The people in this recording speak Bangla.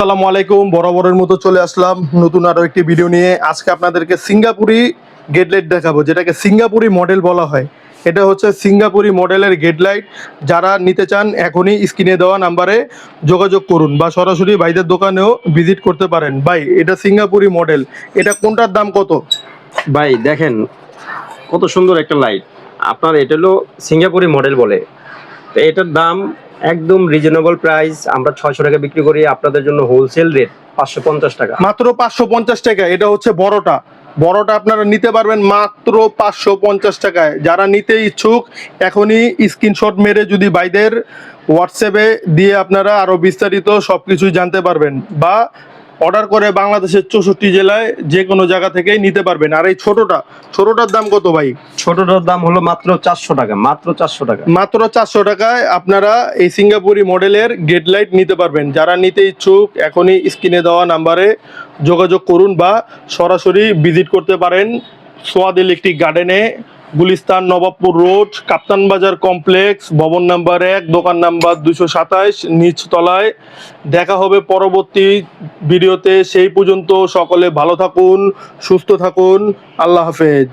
আসসালামু আলাইকুম। বরাবরের মতো চলে আসলাম নতুন আরো একটি ভিডিও নিয়ে। আজকে আপনাদেরকে সিঙ্গাপুরি গেটলাইট দেখাবো, যেটাকে সিঙ্গাপুরি মডেল বলা হয়। এটা হচ্ছে সিঙ্গাপুরি মডেলের গেটলাইট। যারা নিতে চান এখনই স্ক্রিনে দেওয়া নাম্বারে যোগাযোগ করুন বা সরাসরি ভাইদের দোকানেও ভিজিট করতে পারেন। ভাই, এটা সিঙ্গাপুরি মডেল, এটা কোনটার দাম কত? ভাই দেখেন কত সুন্দর একটা লাইট। আপনার এটা হলো সিঙ্গাপুরি মডেল বলে, তো এটার দাম একদম রিজনেবল প্রাইস। আমরা 600 টাকা বিক্রি করি, আপনাদের জন্য হোলসেল রেট 550 টাকা। মাত্র 550 টাকা। এটা হচ্ছে বড়টা। বড়টা আপনারা নিতে পারবেন মাত্র 550 টাকায়। যারা নিতে ইচ্ছুক এখনই স্ক্রিনশট মেরে যদি ভাইদের হোয়াটসঅ্যাপে দিয়ে আপনারা আরও বিস্তারিত সব কিছুই জানতে পারবেন, বা অর্ডার করে বাংলাদেশের 64 জেলায় যে কোনো জায়গা থেকেই নিতে পারবেন। আর এই ছোটটার দাম কত ভাই? ছোটটার দাম হলো মাত্র 400 টাকা, মাত্র 400 টাকা। মাত্র 400 টাকায় আপনারা এই সিঙ্গাপুরি মডেলের গেটলাইট নিতে পারবেন। যারা নিতে ইচ্ছুক এখনই স্ক্রিনে দেওয়া নাম্বারে যোগাযোগ করুন বা সরাসরি ভিজিট করতে পারেন সোয়াদ ইলেকট্রিক গার্ডেনে, গুলিস্তান, নবাবপুর রোড, কাপ্তান বাজার কমপ্লেক্স, ভবন নাম্বার 1, দোকান নাম্বার 227, নিচতলায়। দেখা হবে পরবর্তী ভিডিওতে। সেই পর্যন্ত সকলে ভালো থাকুন, সুস্থ থাকুন। আল্লাহ হাফেজ।